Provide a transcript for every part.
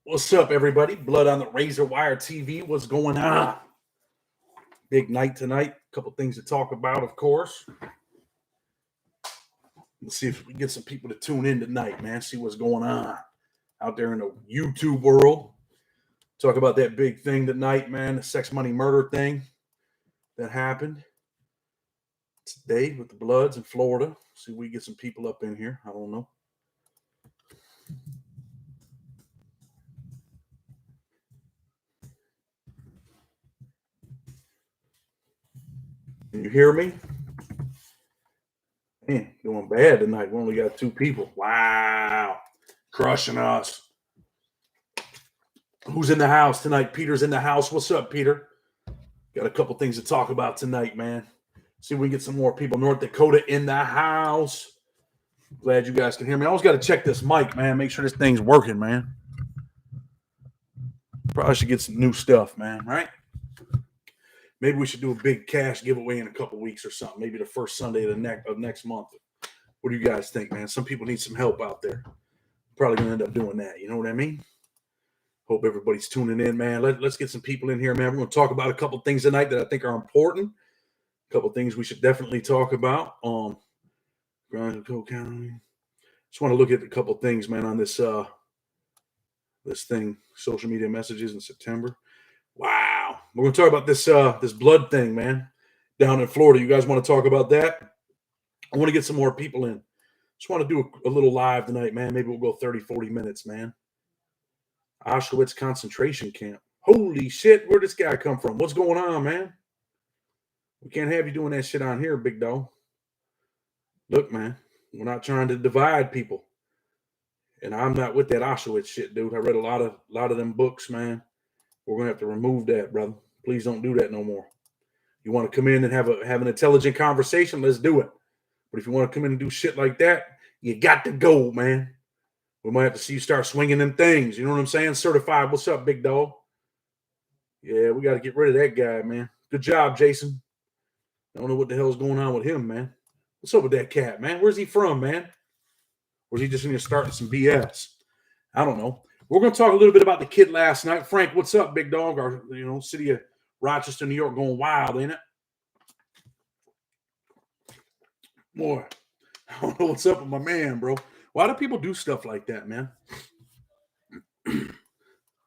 What's up, everybody? Blood on the Razor Wire TV. What's going on? Big night tonight. A couple things to talk about, of course. Let's see if we get some people to tune in tonight, man. See what's going on out there in the YouTube world. Talk about that big thing tonight, man. The sex, money, murder thing that happened today with the Bloods in Florida. See if we get some people up in here. I don't know. Can you hear me? Man, doing bad tonight. We only got 2 people. Wow. Crushing us. Who's in the house tonight? Peter's in the house. What's up, Peter? Got a couple things to talk about tonight, man. See if we can get some more people. North Dakota in the house. Glad you guys can hear me. I always got to check this mic, man. Make sure this thing's working, man. Probably should get some new stuff, man, right? Maybe we should do a big cash giveaway in a couple weeks or something. Maybe the first Sunday of next month. What do you guys think, man? Some people need some help out there. Probably going to end up doing that. You know what I mean? Hope everybody's tuning in, man. Let's get some people in here, man. We're going to talk about a couple things tonight that I think are important. A couple things we should definitely talk about. County. Just want to look at a couple things, man, on this this thing, social media messages in September. Wow. We're going to talk about this blood thing, man, down in Florida. You guys want to talk about that? I want to get some more people in. Just want to do a little live tonight, man. Maybe we'll go 30, 40 minutes, man. Auschwitz concentration camp. Holy shit, where'd this guy come from? What's going on, man? We can't have you doing that shit on here, big dog. Look, man, we're not trying to divide people. And I'm not with that Auschwitz shit, dude. I read a lot of them books, man. We're gonna have to remove that, brother. Please don't do that no more. You want to come in and have an intelligent conversation, let's do it. But if you want to come in and do shit like that, you got to go, man. We might have to see you start swinging them things. You know what I'm saying? Certified. What's up, big dog? Yeah, we got to get rid of that guy, man. Good job, Jason. I don't know what the hell's going on with him, man. What's up with that cat, man? Where's he from, man? Or is he just in here starting some BS? I don't know. We're going to talk a little bit about the kid last night. Frank, what's up, big dog? Our, city of Rochester, New York going wild, ain't it? Boy, I don't know what's up with my man, bro. Why do people do stuff like that, man? Man,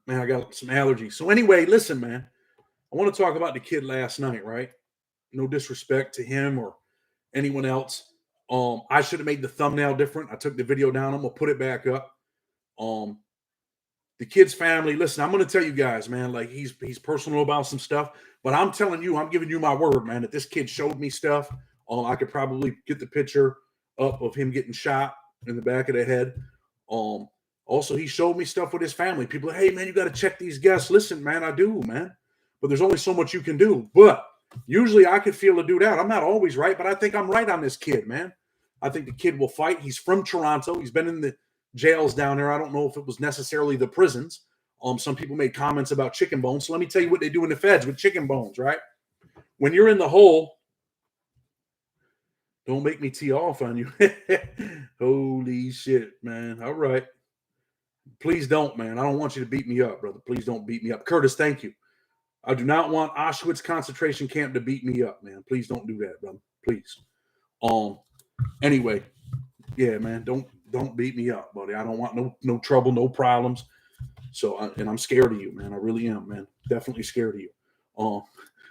I got some allergies. So anyway, listen, man. I want to talk about the kid last night, right? No disrespect to him or anyone else. I should have made the thumbnail different. I took the video down. I'm gonna put it back up. The kid's family. Listen, I'm gonna tell you guys, man. Like he's personal about some stuff, but I'm telling you, I'm giving you my word, man. That this kid showed me stuff. I could probably get the picture up of him getting shot in the back of the head. Also, he showed me stuff with his family. People are, hey, man, you got to check these guests. Listen, man, I do, man. But there's only so much you can do. But usually I could feel a dude out. I'm not always right, but I think I'm right on this kid, man. I think the kid will fight. He's from Toronto. He's been in the jails down there. I don't know if it was necessarily the prisons. Some people made comments about chicken bones. So let me tell you what they do in the feds with chicken bones, right? When you're in the hole, don't make me tee off on you. Holy shit, man. All right. Please don't, man. I don't want you to beat me up, brother. Please don't beat me up. Curtis, thank you. I do not want Auschwitz concentration camp to beat me up, man. Please don't do that, brother. Please. Anyway, yeah, man. Don't beat me up, buddy. I don't want no trouble, no problems. So, and I'm scared of you, man. I really am, man. Definitely scared of you.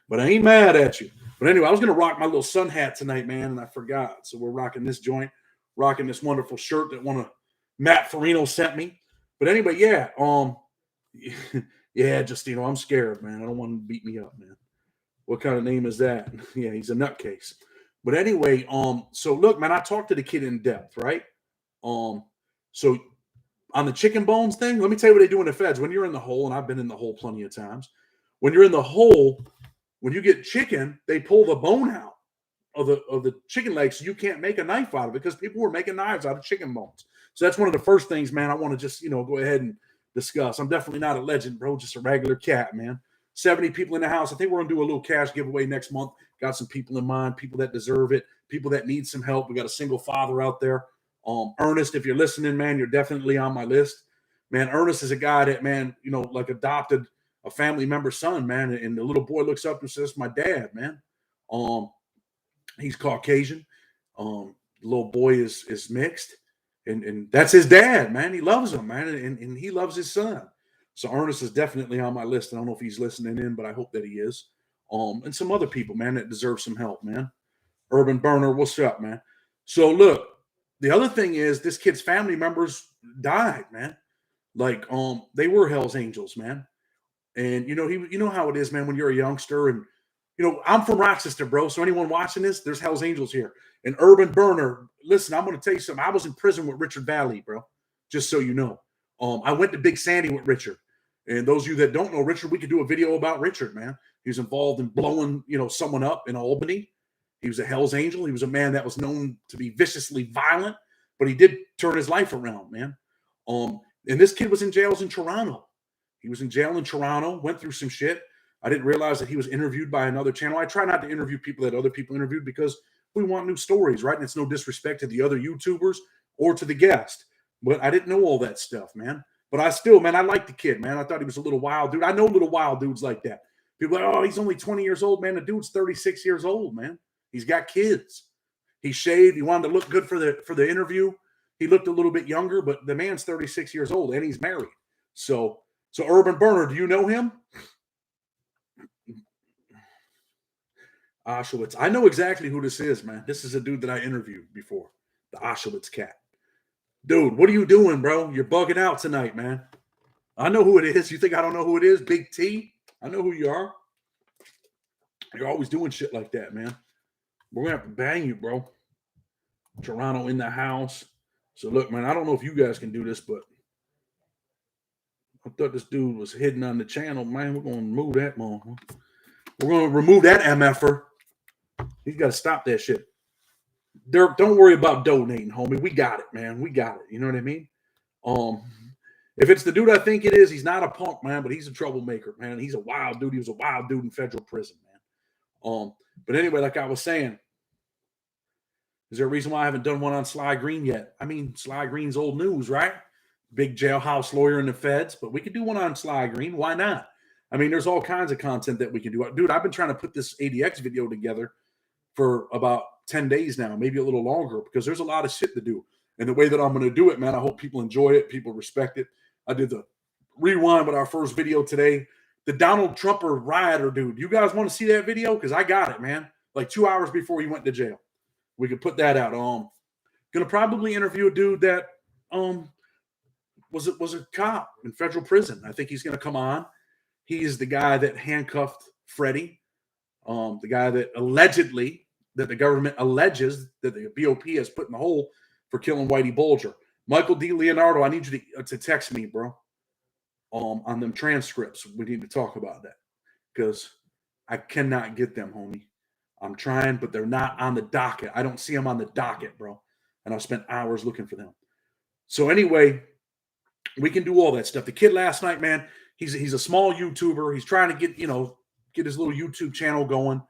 But I ain't mad at you. But anyway, I was gonna rock my little sun hat tonight, man, and I forgot. So we're rocking this joint, rocking this wonderful shirt that Matt Farino sent me. But anyway, yeah, yeah, Justino, I'm scared, man. I don't want him to beat me up, man. What kind of name is that? Yeah, he's a nutcase. But anyway, so look, man, I talked to the kid in depth, right? So on the chicken bones thing, let me tell you what they do in the feds. When you're in the hole, and I've been in the hole plenty of times, when you're in the hole, when you get chicken, they pull the bone out of the chicken leg, so you can't make a knife out of it because people were making knives out of chicken bones. So that's one of the first things, man, I want to just, go ahead and discuss. I'm definitely not a legend, bro, just a regular cat, man. 70 people in the house. I think we're going to do a little cash giveaway next month. Got some people in mind, people that deserve it, people that need some help. We got a single father out there. Ernest, if you're listening, man, you're definitely on my list. Man, Ernest is a guy that, man, you know, like adopted a family member's son, man. And the little boy looks up and says, "My dad, man." Um, he's Caucasian. The little boy is mixed, and that's his dad, man. He loves him, man, and he loves his son. So Ernest is definitely on my list. I don't know if he's listening in, but I hope that he is. And some other people, man, that deserve some help, man. Urban Burner, what's up, man? So look, the other thing is this kid's family members died, man. Like, they were Hell's Angels, man. And you know how it is, man, when you're a youngster, and I'm from Rochester, bro. So anyone watching this, there's Hell's Angels here. And Urban Burner, listen, I'm gonna tell you something. I was in prison with Richard Valley, bro. Just so you know. I went to Big Sandy with Richard. And those of you that don't know Richard, we could do a video about Richard, man. He was involved in blowing, someone up in Albany. He was a Hell's Angel. He was a man that was known to be viciously violent, but he did turn his life around, man. And this kid was in jails in Toronto. He was in jail in Toronto, went through some shit. I didn't realize that he was interviewed by another channel. I try not to interview people that other people interviewed because we want new stories, right? And it's no disrespect to the other YouTubers or to the guest. But I didn't know all that stuff, man. But I still, man, I like the kid, man. I thought he was a little wild dude. I know little wild dudes like that. People are like, oh, he's only 20 years old, man. The dude's 36 years old, man. He's got kids. He shaved. He wanted to look good for the interview. He looked a little bit younger, but the man's 36 years old and he's married. So Urban Burner, do you know him? Auschwitz. I know exactly who this is, man. This is a dude that I interviewed before, the Auschwitz cat. Dude, what are you doing, bro? You're bugging out tonight, man. I know who it is. You think I don't know who it is? Big T? I know who you are. You're always doing shit like that, man. We're going to have to bang you, bro. Toronto in the house. So, look, man, I don't know if you guys can do this, but I thought this dude was hidden on the channel. Man, we're going to remove that, man. We're going to remove that MFer. He's got to stop that shit. Dirk, don't worry about donating, homie. We got it, man. We got it. You know what I mean? If it's the dude I think it is, he's not a punk, man, but he's a troublemaker, man. He's a wild dude. He was a wild dude in federal prison, man. But anyway, like I was saying, is there a reason why I haven't done one on Sly Green yet? I mean, Sly Green's old news, right? Big jailhouse lawyer in the feds, but we could do one on Sly Green. Why not? I mean, there's all kinds of content that we can do. Dude, I've been trying to put this ADX video together for about 10 days now, maybe a little longer, because there's a lot of shit to do. And the way that I'm going to do it, man, I hope people enjoy it. People respect it. I did the rewind with our first video today. The Donald Trumper rioter dude. You guys want to see that video? Because I got it, man. Like 2 hours before he went to jail. We could put that out. Gonna probably interview a dude that was a cop in federal prison. I think he's gonna come on. He's the guy that handcuffed Freddie, the guy that allegedly, that the government alleges that the BOP has put in the hole for killing Whitey Bulger. Michael D. Leonardo, I need you to text me, bro, on them transcripts. We need to talk about that because I cannot get them, homie. I'm trying, but they're not on the docket. I don't see them on the docket, bro. And I've spent hours looking for them. So anyway, we can do all that stuff. The kid last night, man, he's a small YouTuber. He's trying to get his little YouTube channel going.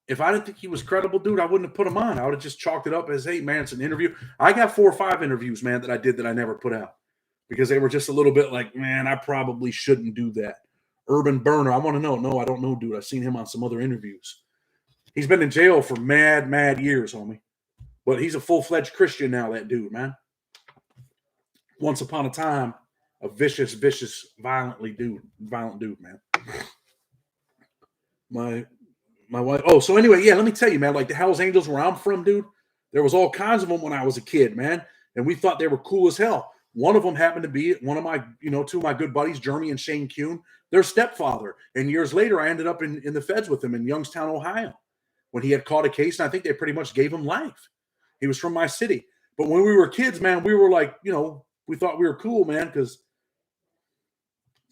If I didn't think he was credible, dude, I wouldn't have put him on. I would have just chalked it up as, hey, man, it's an interview. I got 4 or 5 interviews, man, that I did that I never put out because they were just a little bit like, man, I probably shouldn't do that. Urban Burner, I want to know. No, I don't know, dude. I've seen him on some other interviews. He's been in jail for mad years, homie. But he's a full-fledged Christian now, that dude, man. Once upon a time, a vicious, violent dude, man. My wife. Oh, so anyway, yeah, let me tell you, man, like the Hells Angels where I'm from, dude, there was all kinds of them when I was a kid, man. And we thought they were cool as hell. One of them happened to be one of my, 2 of my good buddies, Jeremy and Shane Kuhn, their stepfather. And years later, I ended up in the feds with him in Youngstown, Ohio, when he had caught a case. And I think they pretty much gave him life. He was from my city. But when we were kids, man, we were like, we thought we were cool, man, because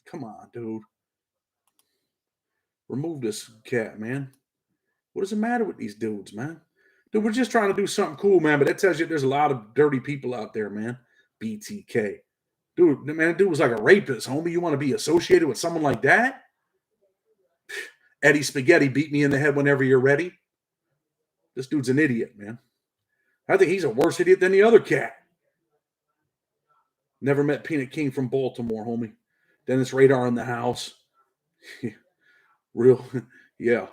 come on, dude. Remove this cat, man. What is the matter with these dudes, man? Dude, we're just trying to do something cool, man. But that tells you there's a lot of dirty people out there, man. BTK. Dude, man, dude was like a rapist, homie. You want to be associated with someone like that? Eddie Spaghetti, beat me in the head whenever you're ready. This dude's an idiot, man. I think he's a worse idiot than the other cat. Never met Peanut King from Baltimore, homie. Dennis Radar in the house. Real, yeah.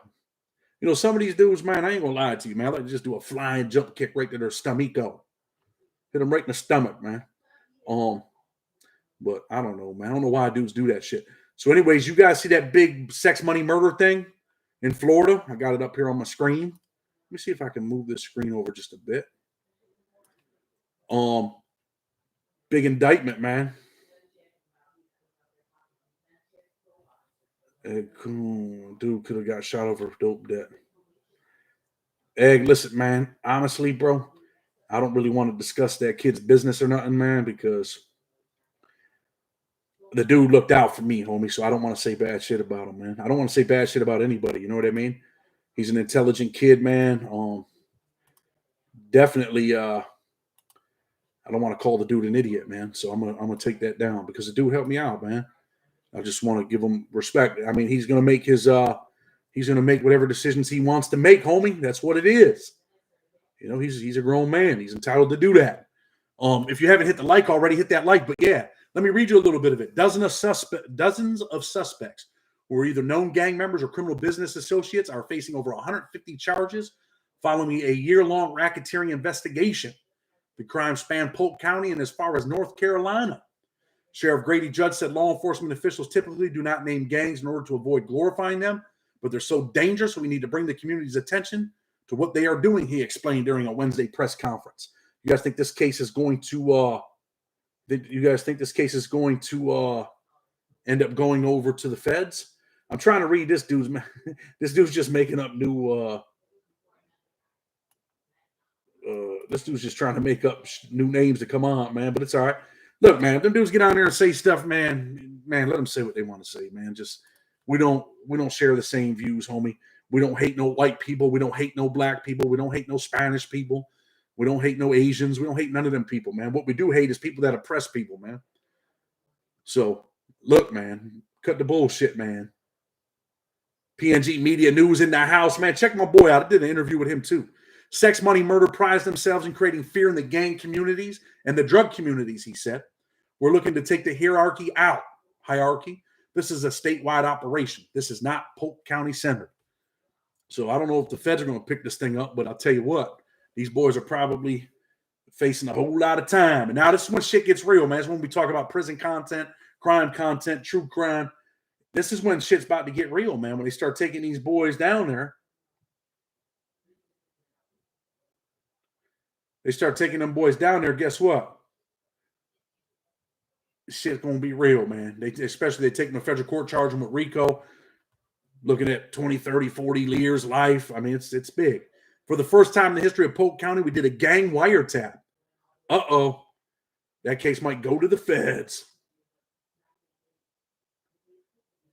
You know, some of these dudes, man, I ain't gonna lie to you, man. I like to just do a flying jump kick right to their stomach. Hit them right in the stomach, man. But I don't know, man. I don't know why dudes do that shit. So, anyways, you guys see that big sex, money, murder thing in Florida? I got it up here on my screen. Let me see if I can move this screen over just a bit. Big indictment, man. Dude could have got shot over dope debt. Egg, listen, man. Honestly, bro, I don't really want to discuss that kid's business or nothing, man, because the dude looked out for me, homie. So I don't want to say bad shit about him, man. I don't want to say bad shit about anybody. You know what I mean? He's an intelligent kid, man. Definitely. I don't want to call the dude an idiot, man. So I'm gonna take that down because the dude helped me out, man. I just want to give him respect. I mean, he's gonna make whatever decisions he wants to make, homie. That's what it is. You know, he's a grown man. He's entitled to do that. If you haven't hit the like already, hit that like. But yeah, let me read you a little bit of it. Dozens of suspects who are either known gang members or criminal business associates are facing over 150 charges following a year-long racketeering investigation. The crime spanned Polk County and as far as North Carolina. Sheriff Grady Judd said law enforcement officials typically do not name gangs in order to avoid glorifying them, but they're so dangerous, so we need to bring the community's attention to what they are doing, he explained during a Wednesday press conference. You guys think this case is going to end up going over to the feds? I'm trying to read this dude's this dude's just making up new this dude's just trying to make up new names to come on, man, but it's all right. Look, man, if them dudes get out there and say stuff, man, let them say what they want to say, man. Just we don't share the same views, homie. We don't hate no white people. We don't hate no black people. We don't hate no Spanish people. We don't hate no Asians. We don't hate none of them people, man. What we do hate is people that oppress people, man. So, look, man, cut the bullshit, man. PNG Media News in the house, man. Check my boy out. I did an interview with him, too. Sex, money, murder prize themselves in creating fear in the gang communities and the drug communities, he said. We're looking to take the hierarchy out. This is a statewide operation. This is not Polk County centered. So I don't know if the feds are going to pick this thing up, but I'll tell you what, these boys are probably facing a whole lot of time. And now this is when shit gets real, man. It's when we talk about prison content, crime content, true crime. This is when shit's about to get real, man. When they start taking these boys down there. They start taking them boys down there, guess what? Shit's going to be real, man. Especially they take them to federal court, charge them with RICO. Looking at 20, 30, 40 years life. I mean, it's big. For the first time in the history of Polk County, we did a gang wiretap. Uh-oh. That case might go to the feds.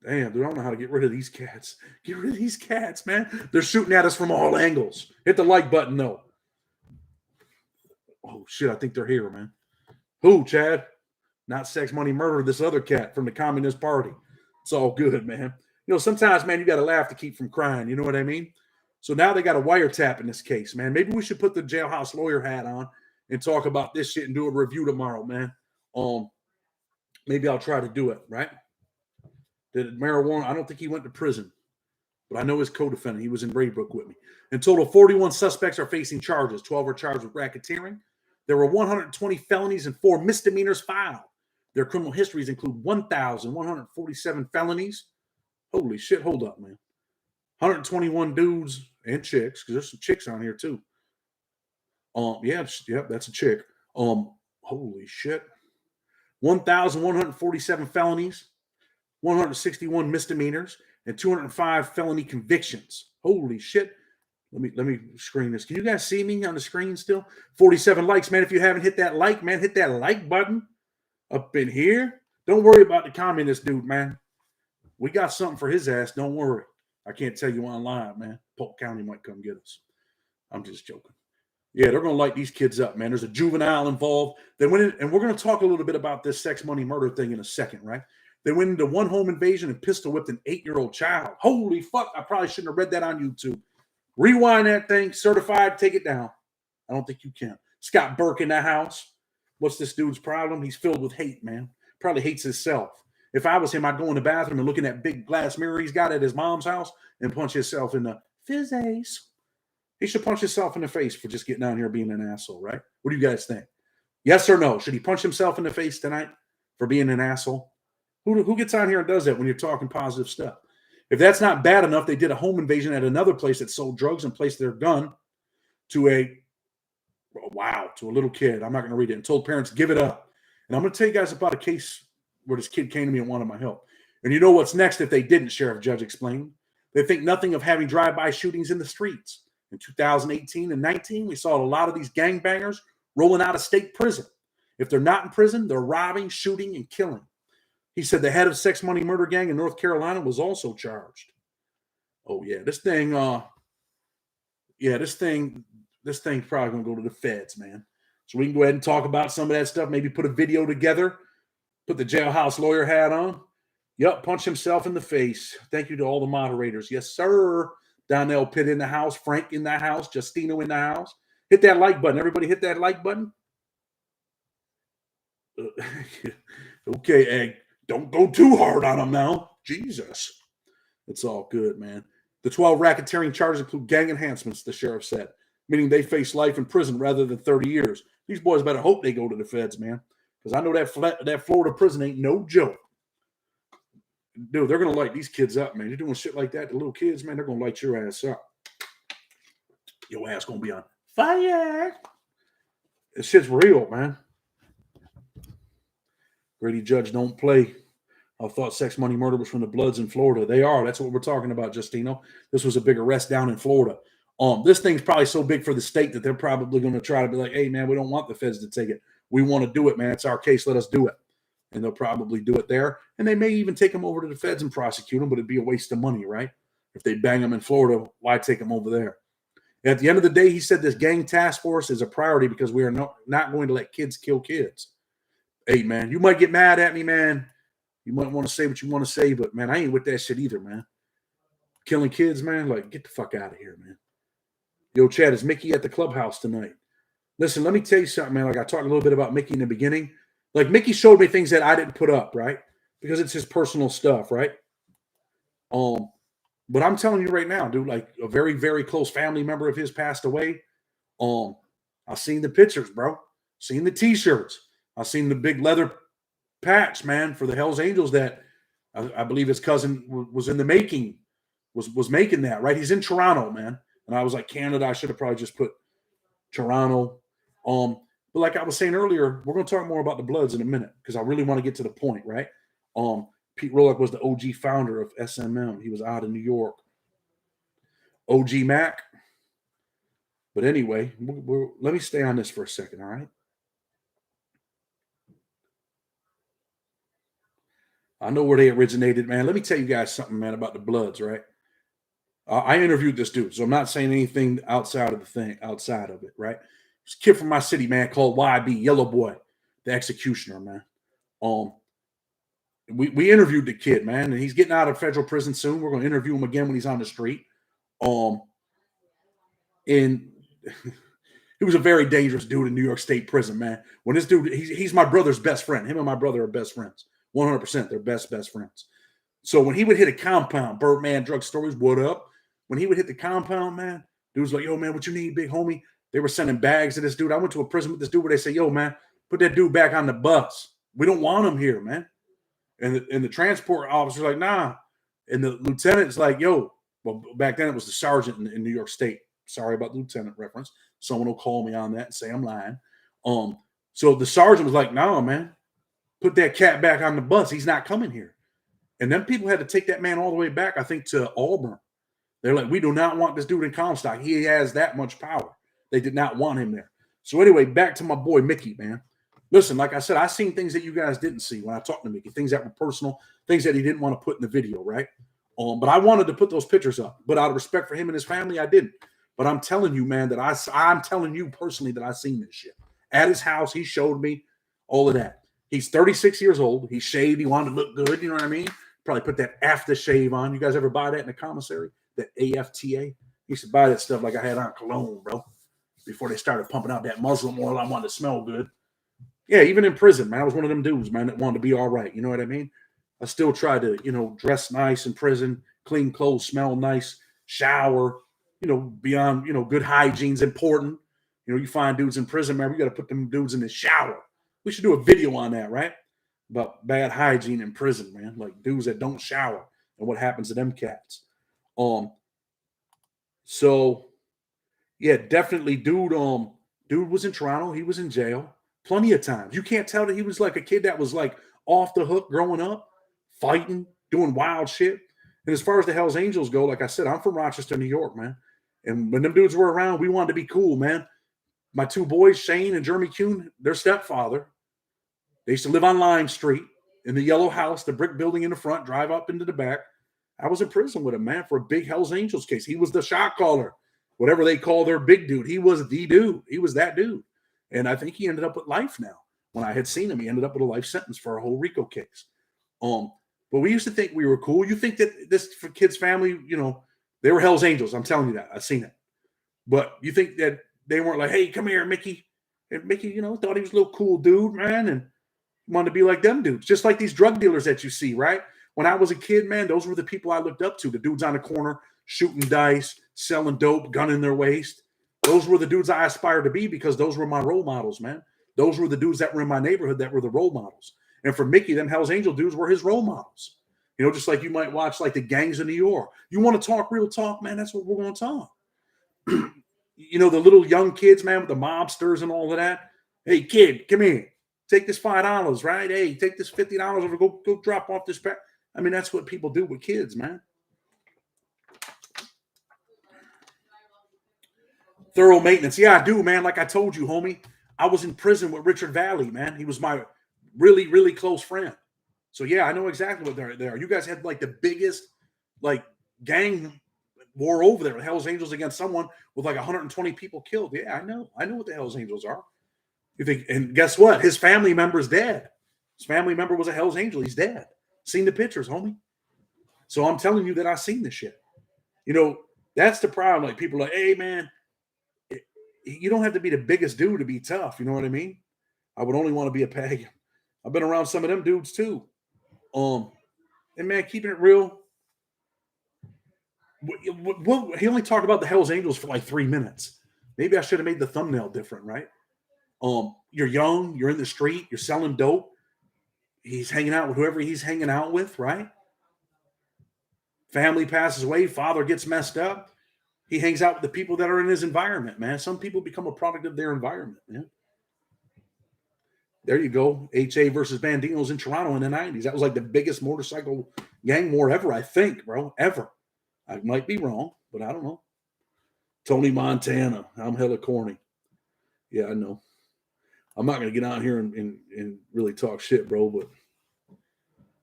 Damn, dude, I don't know how to get rid of these cats. Get rid of these cats, man. They're shooting at us from all angles. Hit the like button, though. Oh, shit, I think they're here, man. Who, Chad? Not sex, money, murder, this other cat from the Communist Party. It's all good, man. You know, sometimes, man, you got to laugh to keep from crying. You know what I mean? So now they got a wiretap in this case, man. Maybe we should put the jailhouse lawyer hat on and talk about this shit and do a review tomorrow, man. Maybe I'll try to do it, right? Did marijuana? I don't think he went to prison, but I know his co-defendant. He was in Raybrook with me. In total, 41 suspects are facing charges. 12 are charged with racketeering. There were 120 felonies and 4 misdemeanors filed. Their criminal histories include 1,147 felonies. Holy shit, hold up, man. 121 dudes and chicks, because there's some chicks on here too. Yeah, that's a chick. Holy shit. 1,147 felonies, 161 misdemeanors, and 205 felony convictions. Holy shit. Let me screen this. Can you guys see me on the screen still? 47 likes, man. If you haven't hit that like, man, hit that like button up in here. Don't worry about the communist dude, man. We got something for his ass. Don't worry. I can't tell you online, man. Polk County might come get us. I'm just joking. Yeah, they're going to light these kids up, man. There's a juvenile involved. They went in, and we're going to talk a little bit about this sex, money, murder thing in a second, right? They went into one home invasion and pistol whipped an 8-year-old child. Holy fuck. I probably shouldn't have read that on YouTube. Rewind that thing. Certified. Take it down. I don't think you can. Scott Burke in that house. What's this dude's problem? He's filled with hate, man. Probably hates himself. If I was him, I'd go in the bathroom and look in that big glass mirror he's got at his mom's house and punch himself in the face. He should punch himself in the face for just getting down here being an asshole, right? What do you guys think? Yes or no? Should he punch himself in the face tonight for being an asshole? Who gets on here and does that when you're talking positive stuff? If that's not bad enough, they did a home invasion at another place that sold drugs and placed their gun to a little kid. I'm not going to read it. And told parents, give it up. And I'm going to tell you guys about a case where this kid came to me and wanted my help. And you know what's next if they didn't, Sheriff Judge explained. They think nothing of having drive-by shootings in the streets. In 2018 and 19, we saw a lot of these gangbangers rolling out of state prison. If they're not in prison, they're robbing, shooting, and killing. He said the head of Sex Money Murder Gang in North Carolina was also charged. Oh, yeah, this thing's probably going to go to the feds, man. So we can go ahead and talk about some of that stuff, maybe put a video together, put the jailhouse lawyer hat on. Yep, punch himself in the face. Thank you to all the moderators. Yes, sir. Donnell Pitt in the house, Frank in the house, Justino in the house. Hit that like button. Everybody hit that like button. Okay, Egg. Don't go too hard on them now. Jesus. It's all good, man. The 12 racketeering charges include gang enhancements, the sheriff said, meaning they face life in prison rather than 30 years. These boys better hope they go to the feds, man, because I know that Florida prison ain't no joke. Dude, they're going to light these kids up, man. You're doing shit like that to little kids, man, they're going to light your ass up. Your ass going to be on fire. This shit's real, man. Grady Judge don't play. I thought Sex Money Murder was from the Bloods in Florida. They are. That's what we're talking about, Justino. This was a big arrest down in Florida. This thing's probably so big for the state that they're probably going to try to be like, hey, man, we don't want the feds to take it. We want to do it, man. It's our case. Let us do it. And they'll probably do it there. And they may even take them over to the feds and prosecute them, but it'd be a waste of money, right? If they bang them in Florida, why take them over there? At the end of the day, he said this gang task force is a priority because we are not going to let kids kill kids. Hey, man, you might get mad at me, man. You might want to say what you want to say, but, man, I ain't with that shit either, man. Killing kids, man, like, get the fuck out of here, man. Yo, Chad, is Mickey at the clubhouse tonight? Listen, let me tell you something, man. Like, I talked a little bit about Mickey in the beginning. Like, Mickey showed me things that I didn't put up, right? Because it's his personal stuff, right? But I'm telling you right now, dude, like, a very, very close family member of his passed away. I've seen the pictures, bro. Seen the T-shirts. I've seen the big leather patch, man, for the Hells Angels that I believe his cousin was in the making, was making that, right? He's in Toronto, man. And I was like, Canada, I should have probably just put Toronto. But like I was saying earlier, we're going to talk more about the Bloods in a minute because I really want to get to the point, right? Pete Rolick was the OG founder of SMM. He was out in New York. OG Mac. But anyway, let me stay on this for a second, all right? I know where they originated, man. Let me tell you guys something, man, about the Bloods, right? I interviewed this dude, so I'm not saying anything outside of it, right? This kid from my city, man, called YB, Yellow Boy, the executioner, man. We interviewed the kid, man, and he's getting out of federal prison soon. We're going to interview him again when he's on the street. And he was a very dangerous dude in New York State prison, man. When this dude, he's my brother's best friend. Him and my brother are best friends. 100%. They're best friends. So when he would hit a compound, Birdman Drug Stories, what up? When he would hit the compound, man, dude was like, yo, man, what you need, big homie? They were sending bags to this dude. I went to a prison with this dude where they say, yo, man, put that dude back on the bus. We don't want him here, man. And the transport officer's like, nah. And the lieutenant's like, yo, well, back then it was the sergeant in New York State. Sorry about the lieutenant reference. Someone will call me on that and say I'm lying. So the sergeant was like, no, man, put that cat back on the bus. He's not coming here. And then people had to take that man all the way back, I think, to Auburn. They're like, we do not want this dude in Comstock. He has that much power. They did not want him there. So anyway, back to my boy Mickey, man. Listen, like I said, I seen things that you guys didn't see when I talked to Mickey, things that were personal, things that he didn't want to put in the video, right? But I wanted to put those pictures up. But out of respect for him and his family, I didn't. But I'm telling you, man, that I'm telling you personally that I seen this shit. At his house, he showed me all of that. He's 36 years old. He shaved. He wanted to look good. You know what I mean? Probably put that aftershave on. You guys ever buy that in the commissary? That AFTA? Used to buy that stuff like I had on cologne, bro. Before they started pumping out that Muslim oil, I wanted to smell good. Yeah, even in prison, man, I was one of them dudes, man, that wanted to be all right. You know what I mean? I still try to, dress nice in prison, clean clothes, smell nice, shower, beyond, good hygiene's important. You find dudes in prison, man, we got to put them dudes in the shower. We should do a video on that, right? About bad hygiene in prison, man. Like dudes that don't shower and what happens to them cats. Um, so yeah, definitely, dude was in Toronto. He was in jail plenty of times. You can't tell that he was like a kid that was like off the hook growing up, fighting, doing wild shit. And as far as the Hell's Angels go, like I said, I'm from Rochester, New York, man. And when them dudes were around, we wanted to be cool, man. My two boys, Shane and Jeremy Kuhn, their stepfather, they used to live on Lime Street in the yellow house, the brick building in the front, drive up into the back. I was in prison with him, man, for a big Hell's Angels case. He was the shot caller, whatever they call their big dude. He was the dude. He was that dude. And I think he ended up with life now. When I had seen him, he ended up with a life sentence for a whole RICO case. But we used to think we were cool. You think that this kid's family, they were Hell's Angels. I'm telling you that. I've seen it. But you think that they weren't like, hey, come here, Mickey. And Mickey, thought he was a little cool dude, man, and wanted to be like them dudes. Just like these drug dealers that you see, right? When I was a kid, man, those were the people I looked up to. The dudes on the corner shooting dice, selling dope, gun in their waist. Those were the dudes I aspired to be because those were my role models, man. Those were the dudes that were in my neighborhood that were the role models. And for Mickey, them Hell's Angel dudes were his role models. Just like you might watch like the gangs of New York. You want to talk real talk, man? That's what we're going to talk. The little young kids, man, with the mobsters and all of that. Hey, kid, come here. Take this $5, right? Hey, take this $50 over. Go drop off this pack. I mean, that's what people do with kids, man. Thorough maintenance. Yeah, I do, man. Like I told you, homie, I was in prison with Richard Valley, man. He was my really, really close friend. So yeah, I know exactly what they are. You guys had like the biggest like gang war over there. Hell's Angels against someone with like 120 people killed. Yeah, I know. I know what the Hell's Angels are. You think, and guess what? His family member's dead. His family member was a Hell's Angel. He's dead. Seen the pictures, homie. So I'm telling you that I've seen this shit. That's the problem. Like people are like, hey man, you don't have to be the biggest dude to be tough. You know what I mean? I would only want to be a pagan. I've been around some of them dudes too. And man, keeping it real. He only talked about the Hell's Angels for like 3 minutes. Maybe I should have made the thumbnail different, right? You're young, you're in the street, you're selling dope. He's hanging out with whoever he's hanging out with, right? Family passes away, father gets messed up. He hangs out with the people that are in his environment, man. Some people become a product of their environment, man. There you go. HA versus Bandinos in Toronto in the 90s. That was like the biggest motorcycle gang war ever, I think, bro. Ever. I might be wrong, but I don't know. Tony Montana. I'm hella corny. Yeah, I know. I'm not going to get on here and really talk shit, bro, but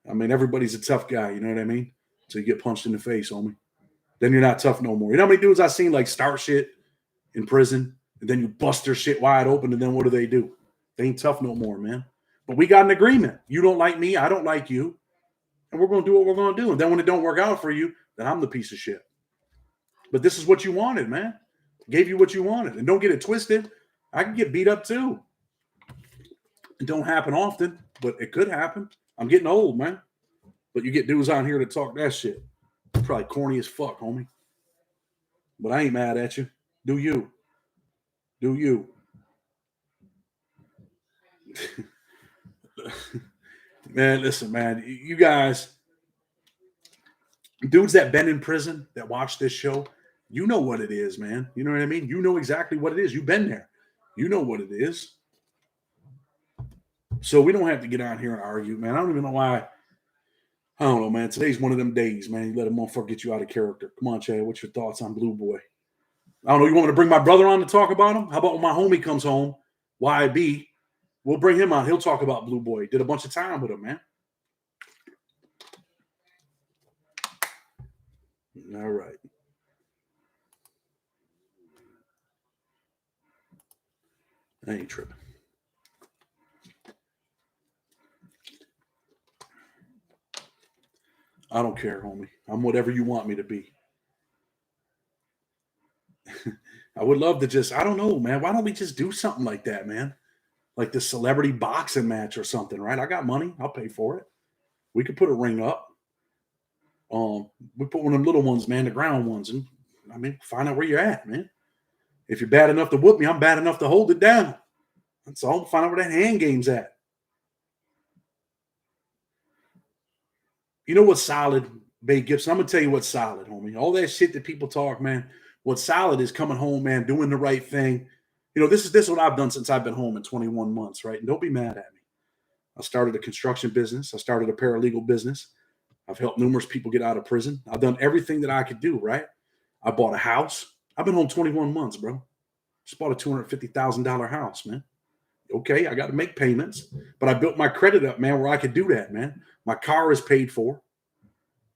I mean, everybody's a tough guy. You know what I mean? So you get punched in the face, homie. Then you're not tough no more. You know how many dudes I've seen like start shit in prison and then you bust their shit wide open and then what do? They ain't tough no more, man. But we got an agreement. You don't like me. I don't like you. And we're going to do what we're going to do. And then when it don't work out for you, then I'm the piece of shit. But this is what you wanted, man. Gave you what you wanted. And don't get it twisted. I can get beat up too. It don't happen often, but it could happen. I'm getting old, man. But you get dudes on here to talk that shit. Probably corny as fuck, homie. But I ain't mad at you. Do you? Do you? Man, listen, man. You guys, dudes that been in prison that watch this show, you know what it is, man. You know what I mean? You know exactly what it is. You've been there. You know what it is. So we don't have to get on here and argue, man. I don't even know why. I don't know, man. Today's one of them days, man. You let a motherfucker get you out of character. Come on, Chad. What's your thoughts on Blue Boy? I don't know. You want me to bring my brother on to talk about him? How about when my homie comes home, YB? We'll bring him on. He'll talk about Blue Boy. Did a bunch of time with him, man. All right. I ain't tripping. I don't care, homie. I'm whatever you want me to be. I would love to just, I don't know, man. Why don't we just do something like that, man? like this celebrity boxing match or something, right? I got money. I'll pay for it. We could put a ring up. We put one of them little ones, man, the ground ones, and I mean, find out where you're at, man. If you're bad enough to whoop me, I'm bad enough to hold it down. That's all. Find out where that hand game's at. You know what's solid, Bay Gibson? I'm gonna tell you what's solid, homie. All that shit that people talk, man. What's solid is coming home, man, doing the right thing. You know, this is what I've done since I've been home in 21 months, right? And don't be mad at me. I started a construction business. I started a paralegal business. I've helped numerous people get out of prison. I've done everything that I could do, right? I bought a house. I've been home 21 months, bro. Just bought a $250,000 house, man. Okay, I got to make payments, but I built my credit up, man, where I could do that, man. My car is paid for.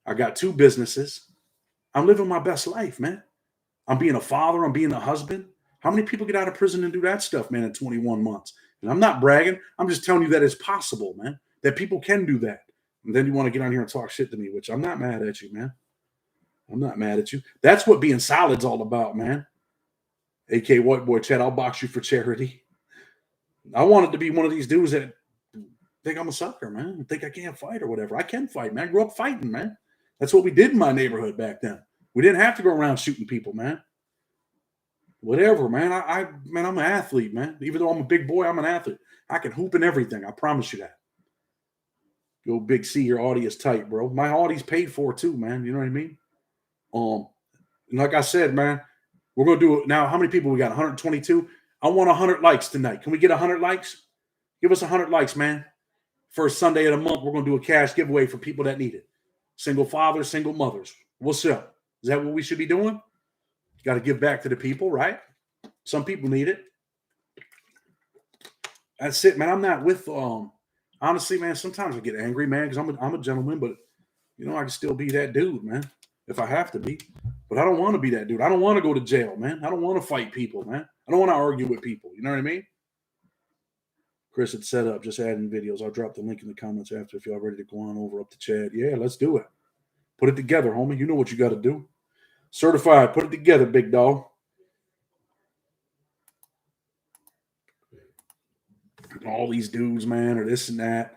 I got 2 businesses. I'm living my best life, man. I'm being a father. I'm being a husband. How many people get out of prison and do that stuff, man, in 21 months? And I'm not bragging. I'm just telling you that it's possible, man, that people can do that. And then you want to get on here and talk shit to me, which I'm not mad at you, man. I'm not mad at you. That's what being solid's all about, man. AK White Boy Chad, I'll box you for charity. I wanted to be one of these dudes that think I'm a sucker, man. Think I can't fight or whatever. I can fight, man. I grew up fighting, man. That's what we did in my neighborhood back then. We didn't have to go around shooting people, man. Whatever, man. Man, I'm an athlete, man. Even though I'm a big boy, I'm an athlete. I can hoop and everything. I promise you that. Yo, Big C, your audience tight, bro. My audience paid for too, man. You know what I mean? And like I said, man, we're gonna do it now. How many people we got? 122. I want 100 likes tonight. Can we get 100 likes? Give us 100 likes, man. First Sunday of the month, we're gonna do a cash giveaway for people that need it. Single fathers, single mothers. What's up? Is that what we should be doing? Got to give back to the people, right? Some people need it. That's it, man. I'm not with honestly, man, sometimes I get angry, man, because I'm a gentleman, but you know, I can still be that dude, man, if I have to be. But I don't want to be that dude. I don't want to go to jail, man. I don't want to fight people, man. I don't want to argue with people. You know what I mean? Chris had set up, just adding videos. I'll drop the link in the comments after if y'all ready to go on over up to Chad. Yeah, let's do it. Put it together, homie. You know what you got to do. Certified. Put it together, big dog. All these dudes, man, or this and that.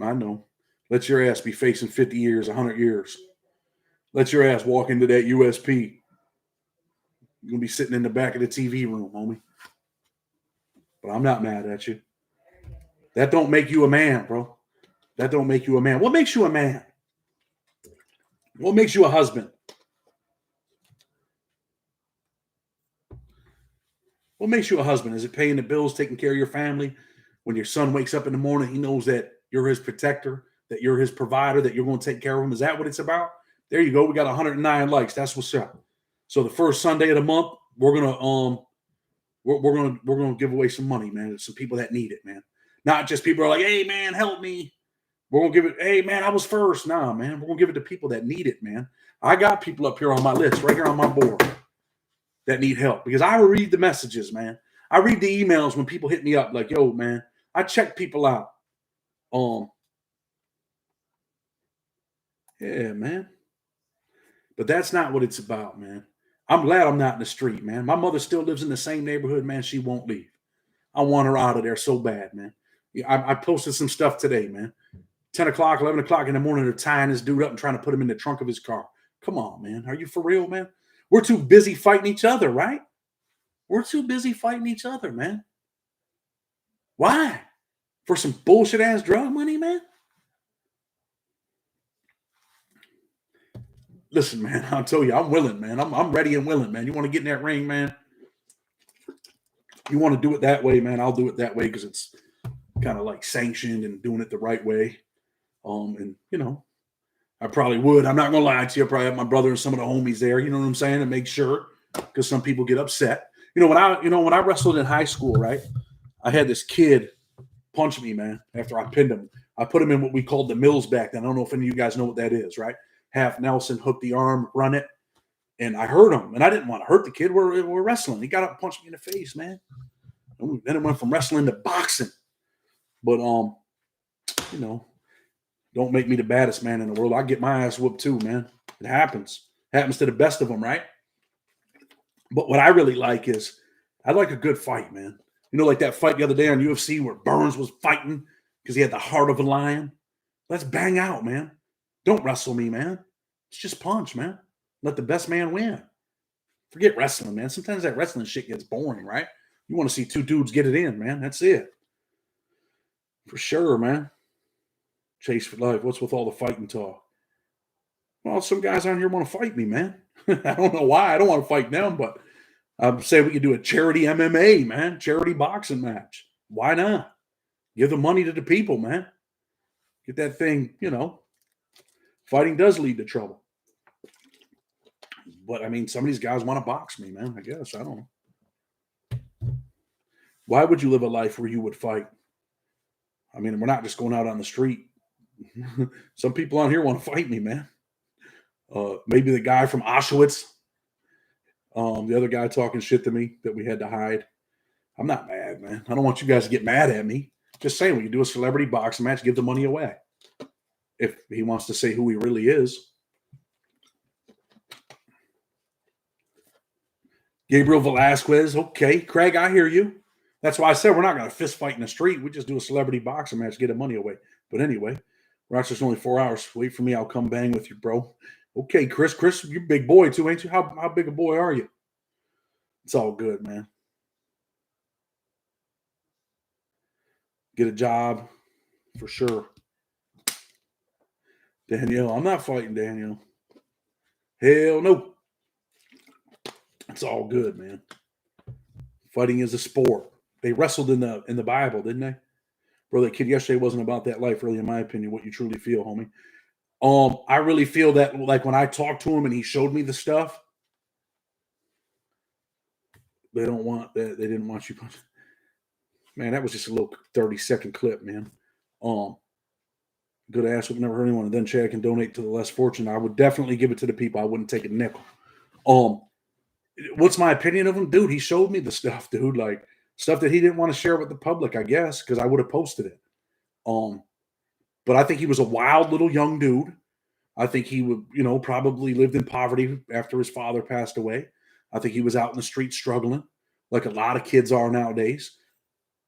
I know. Let your ass be facing 50 years, 100 years. Let your ass walk into that USP. You're going to be sitting in the back of the TV room, homie. But I'm not mad at you. That don't make you a man, bro. That don't make you a man. What makes you a man? What makes you a husband? What makes you a husband? Is it paying the bills, taking care of your family? When your son wakes up in the morning, he knows that you're his protector, that you're his provider, that you're going to take care of him. Is that what it's about? There you go. We got 109 likes. That's what's up. So the first Sunday of the month, we're gonna give away some money, man. There's some people that need it, man. Not just people are like, hey man, help me. We're gonna give it, hey man, I was first. Nah, man. We're gonna give it to people that need it, man. I got people up here on my list, right here on my board, that need help because I read the messages, man. I read the emails when people hit me up, like, yo, man, I check people out. Yeah, man. But that's not what it's about, man. I'm glad I'm not in the street, man. My mother still lives in the same neighborhood, man. She won't leave. I want her out of there so bad, man. Yeah, I posted some stuff today, man. 10 o'clock, 11 o'clock in the morning, they're tying this dude up and trying to put him in the trunk of his car. Come on, man. Are you for real, man? We're too busy fighting each other, right? We're too busy fighting each other, man. Why? For some bullshit-ass drug money, man? Listen, man, I'll tell you, I'm willing, man. I'm ready and willing, man. You want to get in that ring, man? You want to do it that way, man? I'll do it that way because it's kind of like sanctioned and doing it the right way. And you know, I probably would. I'm not gonna lie to you. I probably have my brother and some of the homies there. You know what I'm saying? To make sure, because some people get upset. When I wrestled in high school, right? I had this kid punch me, man. After I pinned him, I put him in what we called the mills back then. I don't know if any of you guys know what that is, right? Half Nelson, hook the arm, run it, and I hurt him. And I didn't want to hurt the kid. We're wrestling. He got up and punched me in the face, man. And then it went from wrestling to boxing. But don't make me the baddest man in the world. I get my ass whooped too, man. It happens. It happens to the best of them, right? But what I really like is I like a good fight, man. You know, like that fight the other day on UFC where Burns was fighting because he had the heart of a lion. Let's bang out, man. Don't wrestle me, man. It's just punch, man. Let the best man win. Forget wrestling, man. Sometimes that wrestling shit gets boring, right? You want to see two dudes get it in, man. That's it. For sure, man. Chase for life. What's with all the fighting talk? Well, some guys on here want to fight me, man. I don't know why. I don't want to fight them, but I'm saying we could do a charity MMA, man. Charity boxing match. Why not? Give the money to the people, man. Get that thing, you know. Fighting does lead to trouble. But, I mean, some of these guys want to box me, man. I guess. I don't know. Why would you live a life where you would fight? I mean, we're not just going out on the street. Some people on here want to fight me, man. Maybe the guy from Auschwitz. The other guy talking shit to me that we had to hide. I'm not mad, man. I don't want you guys to get mad at me. Just saying, we can do a celebrity boxing match, give the money away. If he wants to say who he really is. Gabriel Velasquez. Okay, Craig, I hear you. That's why I said we're not going to fist fight in the street. We just do a celebrity boxing match, get the money away. But anyway, Rochester's only 4 hours. Wait for me. I'll come bang with you, bro. Okay, Chris. Chris, you're a big boy too, ain't you? How big a boy are you? It's all good, man. Get a job for sure. Danielle, I'm not fighting Danielle. Hell no. It's all good, man. Fighting is a sport. They wrestled in the Bible, didn't they? Bro, that kid yesterday wasn't about that life, really, in my opinion, what you truly feel, homie. I really feel that, like, when I talked to him and he showed me the stuff, they didn't want you punching. Man, that was just a little 30-second clip, man. Good ass. I've never heard anyone. And then Chad can donate to the less fortunate. I would definitely give it to the people. I wouldn't take a nickel. What's my opinion of him? Dude, he showed me the stuff, dude. Like, stuff that he didn't want to share with the public, I guess, because I would have posted it. But I think he was a wild little young dude. I think he would, probably lived in poverty after his father passed away. I think he was out in the street struggling, like a lot of kids are nowadays.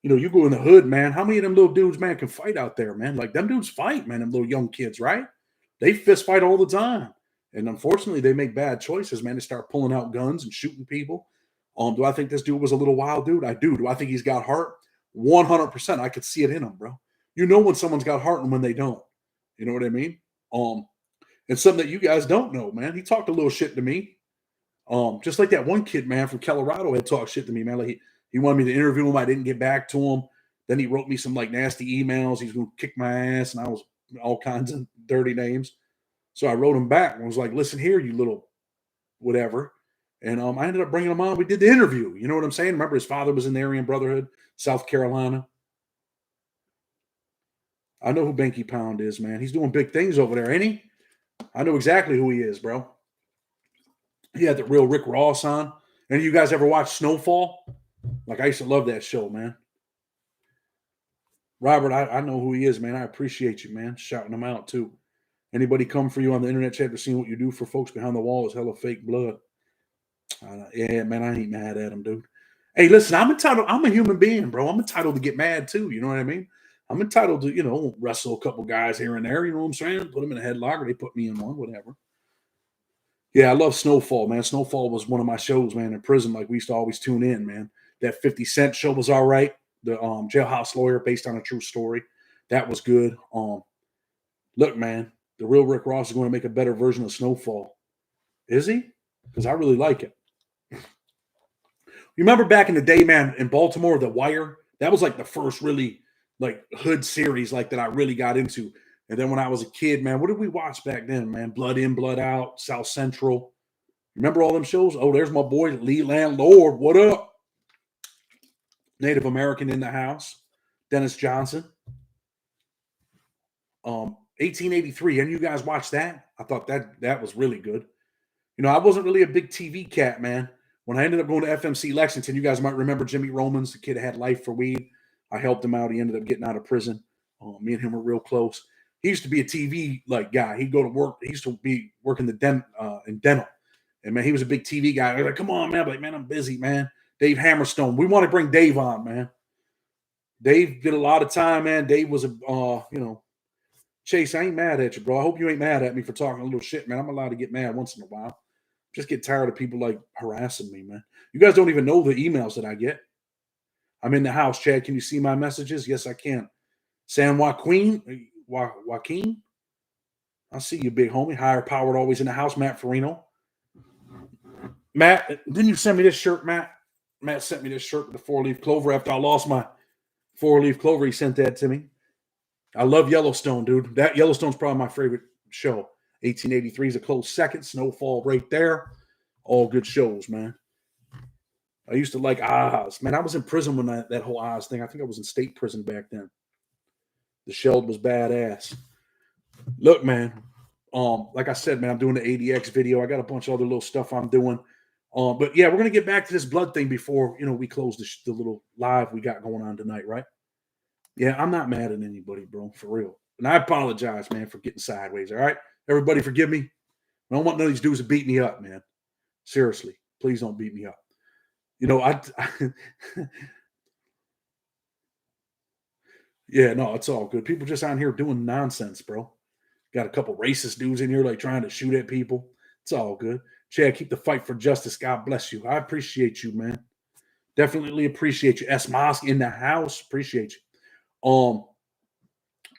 You go in the hood, man. How many of them little dudes, man, can fight out there, man? Like, them dudes fight, man, them little young kids, right? They fist fight all the time. And unfortunately, they make bad choices, man. They start pulling out guns and shooting people. Do I think this dude was a little wild dude? I do. Do I think he's got heart? 100%. I could see it in him, bro. You know when someone's got heart and when they don't. You know what I mean? And something that you guys don't know, man. He talked a little shit to me. Just like that one kid, man, from Colorado had talked shit to me, man. Like he wanted me to interview him. I didn't get back to him. Then he wrote me some like nasty emails. He's going to kick my ass, and I was all kinds of dirty names. So I wrote him back and was like, listen here, you little whatever. And I ended up bringing him on. We did the interview. You know what I'm saying? Remember, his father was in the Aryan Brotherhood, South Carolina. I know who Benky Pound is, man. He's doing big things over there, ain't he? I know exactly who he is, bro. He had the real Rick Ross on. Any of you guys ever watch Snowfall? Like, I used to love that show, man. Robert, I know who he is, man. I appreciate you, man. Shouting him out, too. Anybody come for you on the internet chat to see what you do for folks behind the wall is hella fake blood. Yeah, man, I ain't mad at him, dude. Hey, listen, I'm entitled. I'm a human being, bro. I'm entitled to get mad, too. You know what I mean? I'm entitled to, wrestle a couple guys here and there. You know what I'm saying? Put them in a headlock, or they put me in one, whatever. Yeah, I love Snowfall, man. Snowfall was one of my shows, man, in prison. Like, we used to always tune in, man. That 50 Cent show was all right. The Jailhouse Lawyer, based on a true story. That was good. Look, man, the real Rick Ross is going to make a better version of Snowfall. Is he? Because I really like it. You remember back in the day, man, in Baltimore, The Wire? That was like the first really like hood series like that I really got into. And then when I was a kid, man, what did we watch back then, man? Blood In, Blood Out, South Central. Remember all them shows? Oh, there's my boy, Lee Landlord. What up? Native American in the House. Dennis Johnson. 1883. And you guys watch that? I thought that was really good. I wasn't really a big TV cat, man. When I ended up going to FMC Lexington, you guys might remember Jimmy Romans, the kid that had Life for Weed. I helped him out. He ended up getting out of prison. Me and him were real close. He used to be a TV guy. He'd go to work. He used to be working in dental. And man, he was a big TV guy. I was like, come on, man. I'm like, man, I'm busy, man. Dave Hammerstone. We want to bring Dave on, man. Dave did a lot of time, man. Dave was Chase, I ain't mad at you, bro. I hope you ain't mad at me for talking a little shit, man. I'm allowed to get mad once in a while. Just get tired of people like harassing me, man. You guys don't even know the emails that I get. I'm in the house, Chad. Can you see my messages? Yes, I can. San Joaquin, I see you, big homie. Higher powered, always in the house. Matt Farino. Matt, didn't you send me this shirt, Matt? Matt sent me this shirt with the 4-leaf clover after I lost my 4-leaf clover. He sent that to me. I love Yellowstone, dude. That Yellowstone's probably my favorite show. 1883 is a close second. Snowfall right there. All good shows, man. I used to like Oz. Man, I was in prison when that whole Oz thing. I think I was in state prison back then. The Sheld was badass. Look, man. Like I said, man, I'm doing the ADX video. I got a bunch of other little stuff I'm doing. But yeah, we're gonna get back to this blood thing before we close the little live we got going on tonight, right? Yeah, I'm not mad at anybody, bro, for real. And I apologize, man, for getting sideways. All right, everybody, forgive me. I don't want none of these dudes to beat me up, man. Seriously, please don't beat me up. Yeah, no, it's all good. People just out here doing nonsense, bro. Got a couple racist dudes in here like trying to shoot at people. It's all good. Chad, keep the fight for justice. God bless you. I appreciate you, man. Definitely appreciate you. S. Mosque in the house. Appreciate you.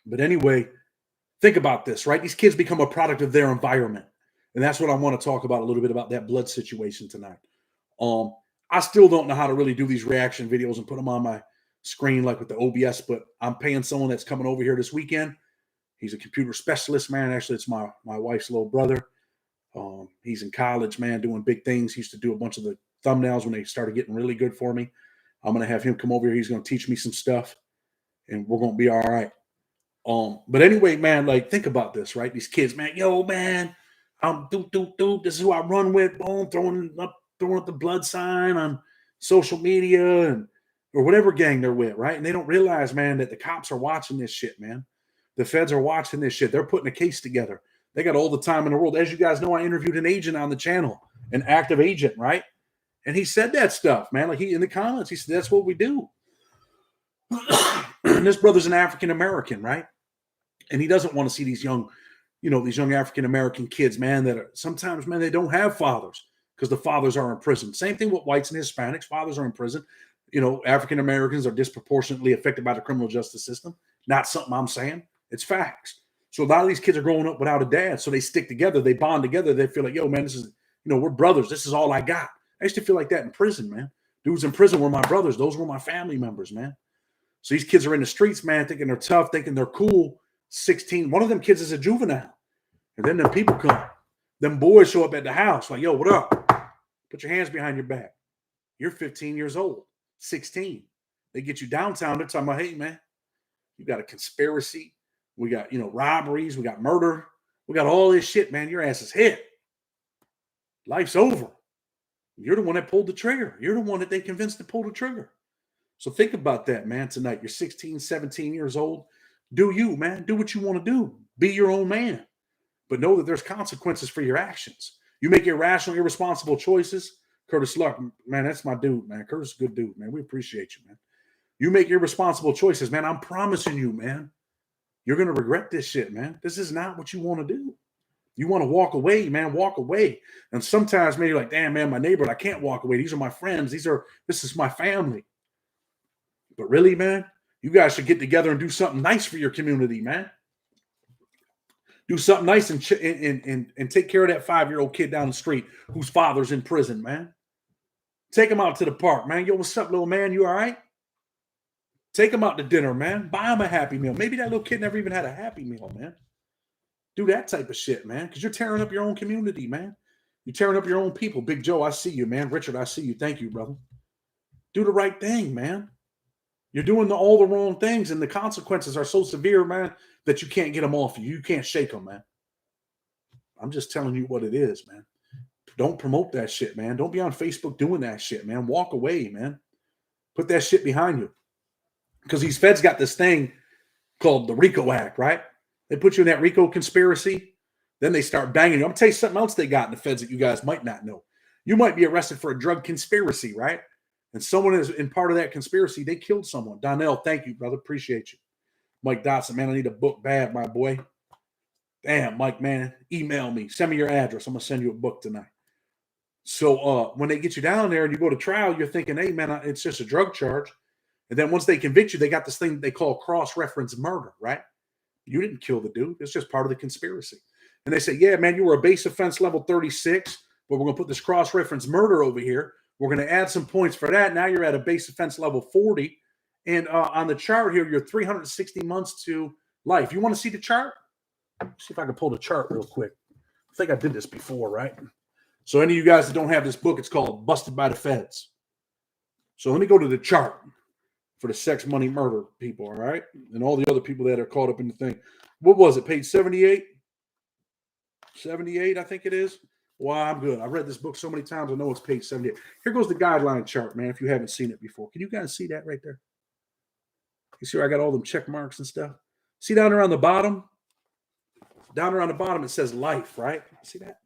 But anyway, think about this, right? These kids become a product of their environment. And that's what I want to talk about a little bit about that blood situation tonight. I still don't know how to really do these reaction videos and put them on my screen like with the OBS, but I'm paying someone that's coming over here this weekend. He's a computer specialist, man. Actually, it's my wife's little brother. He's in college, man, doing big things. He used to do a bunch of the thumbnails when they started getting really good for me. I'm going to have him come over here. He's going to teach me some stuff, and we're going to be all right. But anyway, man, like, think about this, right? These kids, man, yo, man, I'm this is who I run with, boom, throwing up the blood sign on social media or whatever gang they're with, right? And they don't realize, man, that the cops are watching this shit, man. The feds are watching this shit. They're putting a case together. They got all the time in the world. As you guys know, I interviewed an agent on the channel, an active agent, right? And he said that stuff, man. Like in the comments, he said, that's what we do. And this brother's an African-American, right? And he doesn't want to see these young African-American kids, man, that are sometimes, man, they don't have fathers because the fathers are in prison. Same thing with whites and Hispanics. Fathers are in prison. African-Americans are disproportionately affected by the criminal justice system. Not something I'm saying. It's facts. So a lot of these kids are growing up without a dad. So they stick together. They bond together. They feel like, yo, man, this is, we're brothers. This is all I got. I used to feel like that in prison, man. Dudes in prison were my brothers. Those were my family members, man. So these kids are in the streets, man, thinking they're tough, thinking they're cool. 16. One of them kids is a juvenile. And then them people come. Them boys show up at the house like, yo, what up? Put your hands behind your back. You're 15 years old, 16. They get you downtown. They're talking about, hey, man, you got a conspiracy. We got, robberies. We got murder. We got all this shit, man. Your ass is hit. Life's over. You're the one that pulled the trigger. You're the one that they convinced to pull the trigger. So think about that, man, tonight. You're 16, 17 years old. Do you, man. Do what you want to do. Be your own man. But know that there's consequences for your actions. You make irrational, irresponsible choices. Curtis Luck, man, that's my dude, man. Curtis is a good dude, man. We appreciate you, man. You make irresponsible choices, man. I'm promising you, man. You're going to regret this shit, man. This is not what you want to do. You want to walk away, man. Walk away. And sometimes, man, you're like, damn, man, my neighbor, I can't walk away. These are my friends. This is my family. But really, man, you guys should get together and do something nice for your community, man. Do something nice and take care of that 5-year-old kid down the street whose father's in prison, man. Take him out to the park, man. Yo, what's up, little man? You all right? Take him out to dinner, man. Buy him a Happy Meal. Maybe that little kid never even had a Happy Meal, man. Do that type of shit, man, because you're tearing up your own community, man. You're tearing up your own people. Big Joe, I see you, man. Richard, I see you. Thank you, brother. Do the right thing, man. You're doing all the wrong things, and the consequences are so severe, man, that you can't get them off you. You can't shake them, man. I'm just telling you what it is, man. Don't promote that shit, man. Don't be on Facebook doing that shit, man. Walk away, man. Put that shit behind you. Because these feds got this thing called the RICO Act, right? They put you in that RICO conspiracy. Then they start banging you. I'm going to tell you something else they got in the feds that you guys might not know. You might be arrested for a drug conspiracy, right? and someone is in part of that conspiracy, they killed someone. Donnell, thank you, brother. Appreciate you. Mike Dotson, man, I need a book bad, my boy. Damn, Mike, man, email me. Send me your address. I'm going to send you a book tonight. So when they get you down there and you go to trial, you're thinking, hey, man, it's just a drug charge. And then once they convict you, they got this thing they call cross-reference murder, right? You didn't kill the dude. It's just part of the conspiracy. And they say, yeah, man, you were a base offense level 36, but we're going to put this cross-reference murder over here. We're going to add some points for that. Now you're at a base offense level 40. And on the chart here, you're 360 months to life. You want to see the chart? Let's see if I can pull the chart real quick. I think I did this before, right? So any of you guys that don't have this book, it's called Busted by the Feds. So let me go to the chart for the sex, money, murder people, all right? And all the other people that are caught up in the thing. What was it, page 78? 78, I think it is. Well, I'm good. I've read this book so many times, I know it's page 78. Here goes the guideline chart, man, if you haven't seen it before. Can you guys see that right there? You see where I got all them check marks and stuff? See down there on the bottom? Down there on the bottom, it says life, right? See that?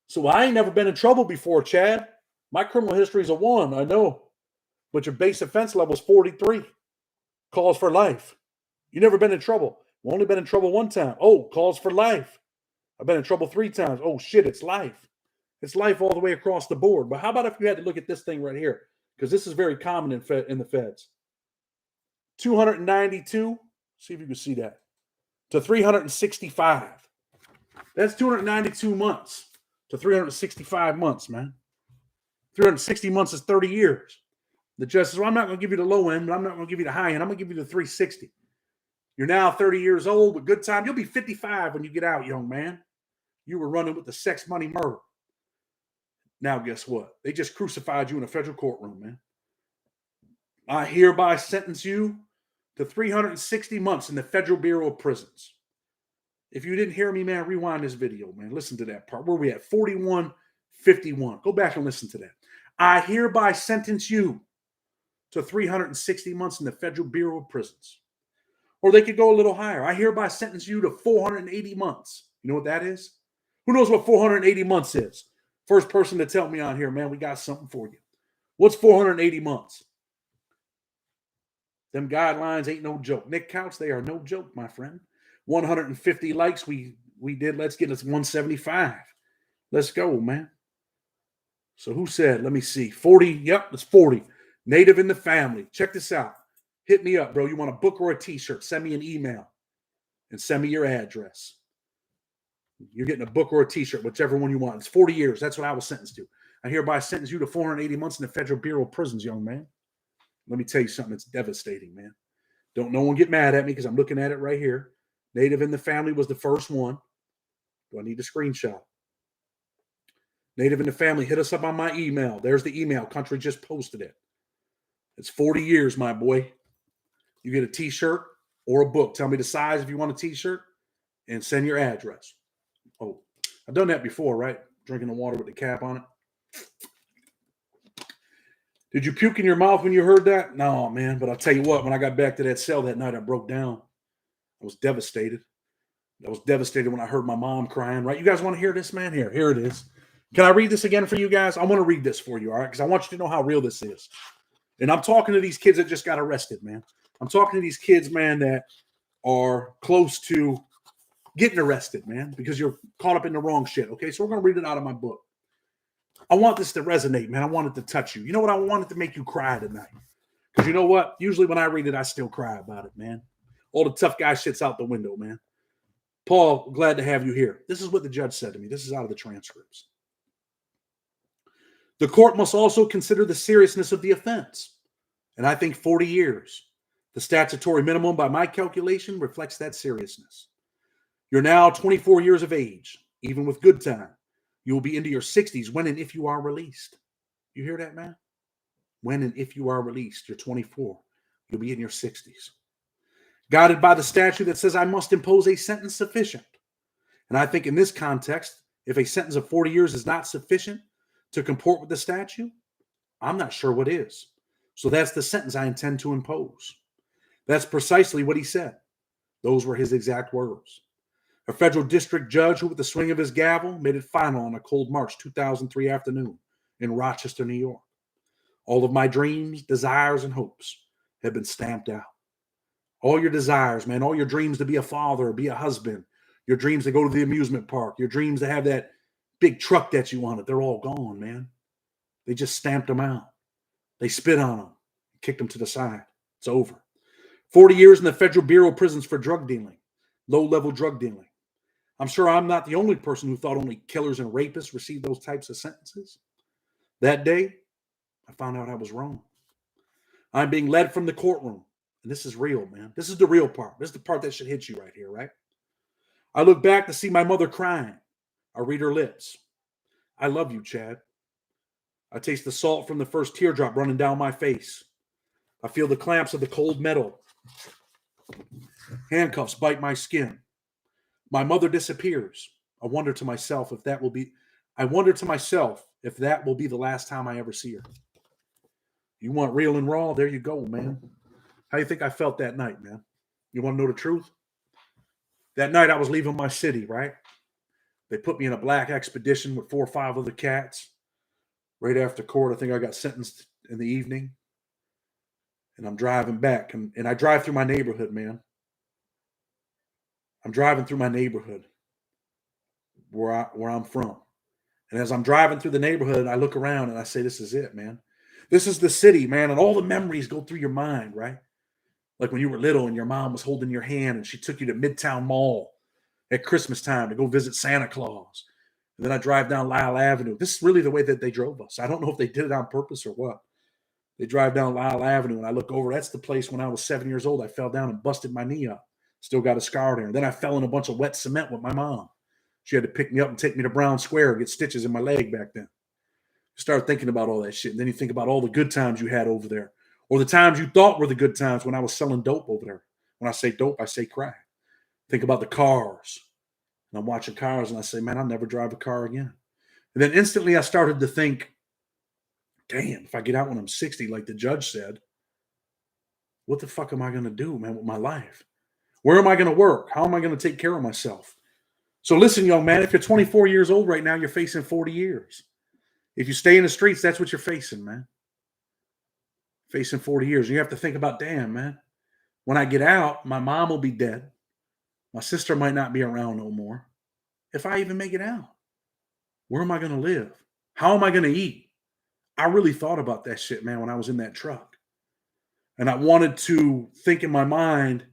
So I ain't never been in trouble before, Chad. My criminal history is a 1, I know. But your base offense level is 43. Calls for life. You never been in trouble. I've only been in trouble 1 time. Oh, calls for life. I've been in trouble 3 times. Oh, shit, it's life. It's life all the way across the board. But how about if you had to look at this thing right here? Because this is very common in the feds. 292. See if you can see that. To 365. That's 292 months to 365 months, man. 360 months is 30 years. The judge says, well, I'm not going to give you the low end, but I'm not going to give you the high end. I'm going to give you the 360. You're now 30 years old with good time. You'll be 55 when you get out, young man. You were running with the sex, money, murder. Now, guess what? They just crucified you in a federal courtroom, man. I hereby sentence you to 360 months in the Federal Bureau of Prisons. If you didn't hear me, man, rewind this video, man. Listen to that part. Where we at? 41:51. Go back and listen to that. I hereby sentence you to 360 months in the Federal Bureau of Prisons. Or they could go a little higher. I hereby sentence you to 480 months. You know what that is? Who knows what 480 months is? First person to tell me on here, man, we got something for you. What's 480 months? Them guidelines ain't no joke. Nick Couch, they are no joke, my friend. 150 likes we did. Let's get us 175. Let's go, man. So who said, let me see, 40? Yep, it's 40. Native in the family. Check this out. Hit me up, bro. You want a book or a t-shirt? Send me an email and send me your address. You're getting a book or a t-shirt, whichever one you want. It's 40 years. That's what I was sentenced to. I hereby sentence you to 480 months in the Federal Bureau of Prisons, young man. Let me tell you something that's devastating, man. Don't no one get mad at me because I'm looking at it right here. Native in the family was the first one. Do I need a screenshot? Native in the family, hit us up on my email. There's the email. Country just posted it. It's 40 years, my boy. You get a t-shirt or a book. Tell me the size if you want a t-shirt and send your address. Oh, I've done that before, right? Drinking the water with the cap on it. Did you puke in your mouth when you heard that? No, man. But I'll tell you what, when I got back to that cell that night, I broke down. I was devastated. I was devastated when I heard my mom crying, right? You guys want to hear this, man? Here it is. Can I read this again for you guys? I want to read this for you, all right? Because I want you to know how real this is. And I'm talking to these kids that just got arrested, man. I'm talking to these kids, man, that are close to getting arrested, man, because you're caught up in the wrong shit, okay? So we're going to read it out of my book. I want this to resonate, man. I want it to touch you. You know what? I want it to make you cry tonight. Because you know what? Usually when I read it, I still cry about it, man. All the tough guy shit's out the window, man. Paul, glad to have you here. This is what the judge said to me. This is out of the transcripts. The court must also consider the seriousness of the offense. And I think 40 years. The statutory minimum, by my calculation, reflects that seriousness. You're now 24 years of age, even with good time. You will be into your 60s when and if you are released. You hear that, man? When and if you are released, you're 24. You'll be in your 60s. Guided by the statute that says I must impose a sentence sufficient. And I think in this context, if a sentence of 40 years is not sufficient to comport with the statute, I'm not sure what is. So that's the sentence I intend to impose. That's precisely what he said. Those were his exact words. A federal district judge who, with the swing of his gavel, made it final on a cold March 2003 afternoon in Rochester, New York. All of my dreams, desires, and hopes have been stamped out. All your desires, man, all your dreams to be a father, be a husband, your dreams to go to the amusement park, your dreams to have that big truck that you wanted, they're all gone, man. They just stamped them out. They spit on them, kicked them to the side. It's over. 40 years in the Federal Bureau of Prisons for drug dealing, low-level drug dealing. I'm sure I'm not the only person who thought only killers and rapists received those types of sentences. That day, I found out I was wrong. I'm being led from the courtroom, and this is real, man. This is the real part. This is the part that should hit you right here, right? I look back to see my mother crying. I read her lips. I love you, Chad. I taste the salt from the first teardrop running down my face. I feel the clamps of the cold metal. Handcuffs bite my skin. My mother disappears. I wonder to myself if that will be the last time I ever see her. You want real and raw? There you go, man. How do you think I felt that night, man? You want to know the truth? That night I was leaving my city, right? They put me in a black expedition with 4 or 5 other cats. Right after court, I think I got sentenced in the evening. And I'm driving back. And I drive through my neighborhood, man. I'm driving through my neighborhood where I'm from. And as I'm driving through the neighborhood, I look around and I say, this is it, man. This is the city, man. And all the memories go through your mind, right? Like when you were little and your mom was holding your hand and she took you to Midtown Mall at Christmas time to go visit Santa Claus. And then I drive down Lyle Avenue. This is really the way that they drove us. I don't know if they did it on purpose or what. They drive down Lyle Avenue and I look over. That's the place when I was 7 years old. I fell down and busted my knee up. Still got a scar there. And then I fell in a bunch of wet cement with my mom. She had to pick me up and take me to Brown Square, get stitches in my leg back then. You start thinking about all that shit. And then you think about all the good times you had over there. Or the times you thought were the good times when I was selling dope over there. When I say dope, I say crack. Think about the cars. And I'm watching cars and I say, man, I'll never drive a car again. And then instantly I started to think, damn, if I get out when I'm 60, like the judge said, what the fuck am I going to do, man, with my life? Where am I going to work? How am I going to take care of myself? So listen, young man, if you're 24 years old right now, you're facing 40 years. If you stay in the streets, that's what you're facing, man. Facing 40 years. You have to think about, damn, man, when I get out, my mom will be dead. My sister might not be around no more. If I even make it out, where am I going to live? How am I going to eat? I really thought about that shit, man, when I was in that truck. And I wanted to think in my mind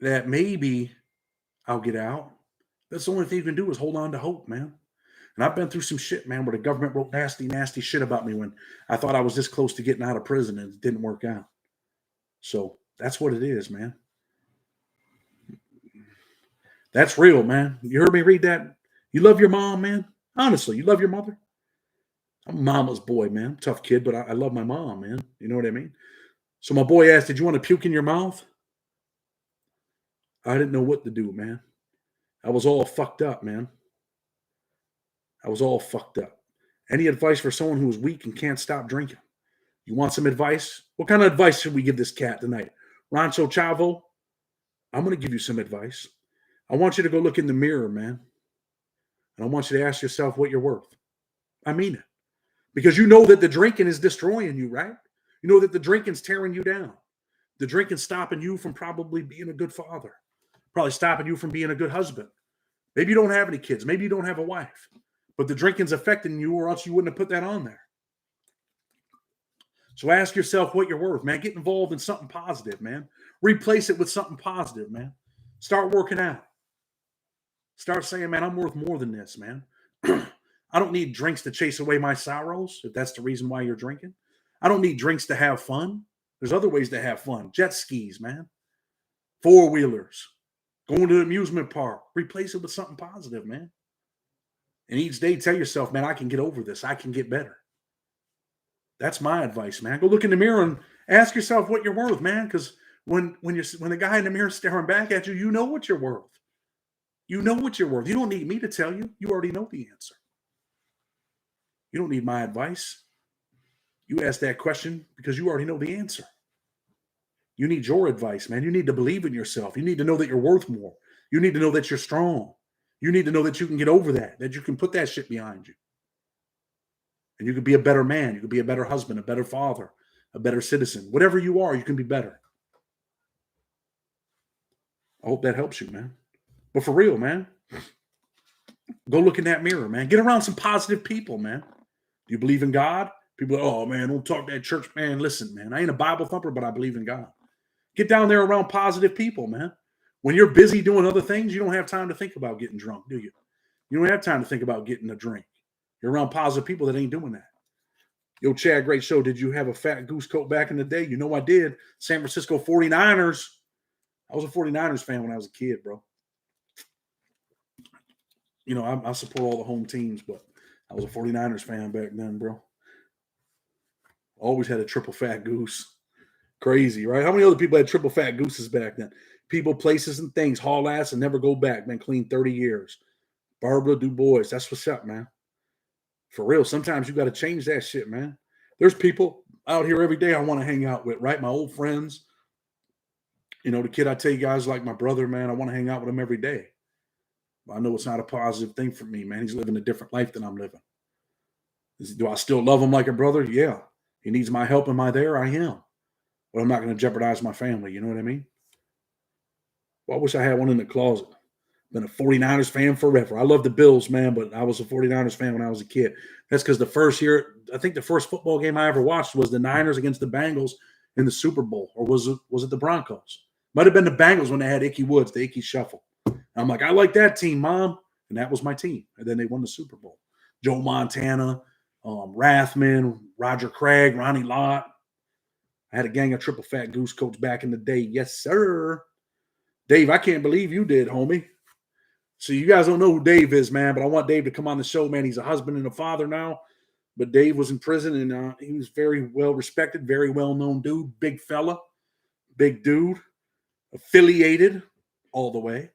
that maybe I'll get out. That's the only thing you can do is hold on to hope, man. And I've been through some shit, man, where the government wrote nasty, nasty shit about me when I thought I was this close to getting out of prison and it didn't work out. So that's what it is, man. That's real, man. You heard me read that? You love your mom, man? Honestly, you love your mother? I'm a mama's boy, man. Tough kid, but I love my mom, man. You know what I mean? So my boy asked, did you want to puke in your mouth? I didn't know what to do, man. I was all fucked up, man. I was all fucked up. Any advice for someone who is weak and can't stop drinking? You want some advice? What kind of advice should we give this cat tonight? Rancho Chavo, I'm going to give you some advice. I want you to go look in the mirror, man. And I want you to ask yourself what you're worth. I mean it. Because you know that the drinking is destroying you, right? You know that the drinking's tearing you down. The drinking's stopping you from probably being a good father. Probably stopping you from being a good husband. Maybe you don't have any kids. Maybe you don't have a wife. But the drinking's affecting you or else you wouldn't have put that on there. So ask yourself what you're worth, man. Get involved in something positive, man. Replace it with something positive, man. Start working out. Start saying, man, I'm worth more than this, man. I don't need drinks to chase away my sorrows, if that's the reason why you're drinking. I don't need drinks to have fun. There's other ways to have fun. Jet skis, man. Four-wheelers. Going to an amusement park. Replace it with something positive, man. And each day tell yourself, man, I can get over this. I can get better. That's my advice, man. Go look in the mirror and ask yourself what you're worth, man. Because when the guy in the mirror is staring back at you, you know what you're worth. You know what you're worth. You don't need me to tell you. You already know the answer. You don't need my advice. You ask that question because you already know the answer. You need your advice, man. You need to believe in yourself. You need to know that you're worth more. You need to know that you're strong. You need to know that you can get over that you can put that shit behind you. And you could be a better man. You could be a better husband, a better father, a better citizen. Whatever you are, you can be better. I hope that helps you, man. But for real, man, go look in that mirror, man. Get around some positive people, man. Do you believe in God? People are, oh, man, don't talk that church, man. Listen, man, I ain't a Bible thumper, but I believe in God. Get down there around positive people, man. When you're busy doing other things, you don't have time to think about getting drunk, do you? You don't have time to think about getting a drink. You're around positive people that ain't doing that. Yo, Chad, great show. Did you have a fat goose coat back in the day? You know I did. San Francisco 49ers. I was a 49ers fan when I was a kid, bro. You know, I support all the home teams, but I was a 49ers fan back then, bro. Always had a triple fat goose. Crazy, right? How many other people had triple fat gooses back then? People, places, and things. Haul ass and never go back. Been clean 30 years. Barbara Du Bois. That's what's up, man. For real. Sometimes you got to change that shit, man. There's people out here every day I want to hang out with, right? My old friends. You know, the kid I tell you guys like my brother, man. I want to hang out with him every day. But I know it's not a positive thing for me, man. He's living a different life than I'm living. Do I still love him like a brother? Yeah. He needs my help. Am I there? I am. But I'm not going to jeopardize my family. You know what I mean? Well, I wish I had one in the closet. Been a 49ers fan forever. I love the Bills, man, but I was a 49ers fan when I was a kid. That's because the first year, I think the first football game I ever watched was the Niners against the Bengals in the Super Bowl. Or was it the Broncos? Might have been the Bengals when they had Ickey Woods, the Ickey Shuffle. And I'm like, I like that team, Mom. And that was my team. And then they won the Super Bowl. Joe Montana, Rathman, Roger Craig, Ronnie Lott. I had a gang of triple fat goose coats back in the day. Yes, sir. Dave, I can't believe you did, homie. So you guys don't know who Dave is, man, but I want Dave to come on the show, man. He's a husband and a father now. But Dave was in prison, and he was very well respected, very well-known dude, big fella, big dude, affiliated all the way.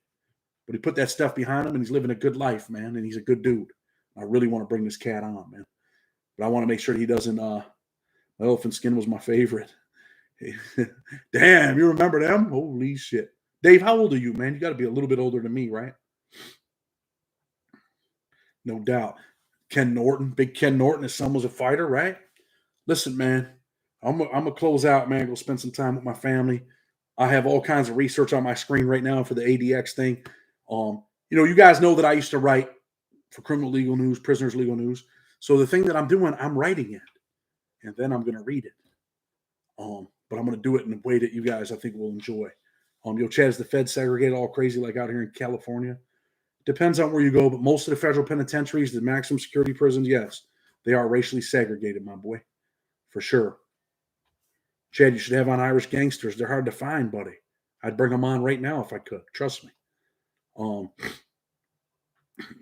But he put that stuff behind him, and he's living a good life, man, and he's a good dude. I really want to bring this cat on, man. But I want to make sure he doesn't Elephant Skin was my favorite. Damn, you remember them? Holy shit. Dave, how old are you, man? You got to be a little bit older than me, right? No doubt. Ken Norton, big Ken Norton, his son was a fighter, right? Listen, man, I'm going to close out, man. Go spend some time with my family. I have all kinds of research on my screen right now for the ADX thing. You know, you guys know that I used to write for Criminal Legal News, Prisoners Legal News. So the thing that I'm doing, I'm writing it, and then I'm going to read it. But I'm going to do it in a way that you guys, I think, will enjoy. Yo, Chad, is the Fed segregated all crazy like out here in California? Depends on where you go, but most of the federal penitentiaries, the maximum security prisons, yes, they are racially segregated, my boy, for sure. Chad, you should have on Irish gangsters. They're hard to find, buddy. I'd bring them on right now if I could. Trust me.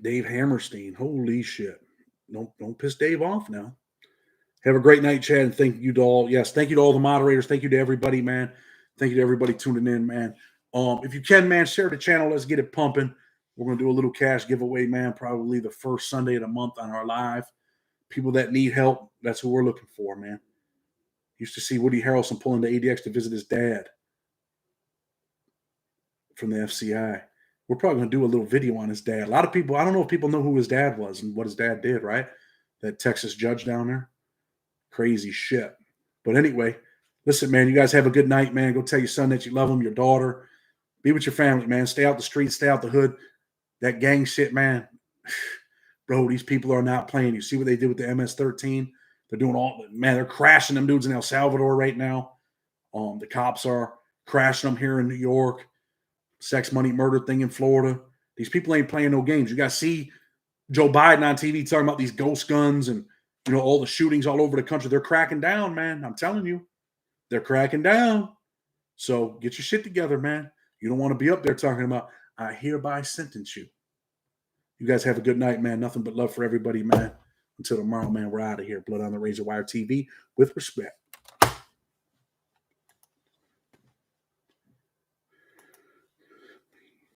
Dave Hammerstein, holy shit! Don't piss Dave off now. Have a great night, Chad, and thank you to all. Yes, thank you to all the moderators. Thank you to everybody, man. Thank you to everybody tuning in, man. If you can, man, share the channel. Let's get it pumping. We're going to do a little cash giveaway, man, probably the first Sunday of the month on our live. People that need help, that's who we're looking for, man. Used to see Woody Harrelson pulling the ADX to visit his dad from the FCI. We're probably going to do a little video on his dad. A lot of people, I don't know if people know who his dad was and what his dad did, right? That Texas judge down there. Crazy shit. But anyway, listen, man, you guys have a good night, man. Go tell your son that you love him, your daughter. Be with your family, man. Stay out the streets, stay out the hood. That gang shit, man. Bro, these people are not playing. You see what they did with the MS-13? They're doing all, man, they're crashing them dudes in El Salvador right now. The cops are crashing them here in New York. Sex, money, murder thing in Florida. These people ain't playing no games. You got to see Joe Biden on TV talking about these ghost guns and, you know, all the shootings all over the country. They're cracking down, man. I'm telling you. They're cracking down. So get your shit together, man. You don't want to be up there talking about, I hereby sentence you. You guys have a good night, man. Nothing but love for everybody, man. Until tomorrow, man, we're out of here. Blood on the Razor Wire TV with respect.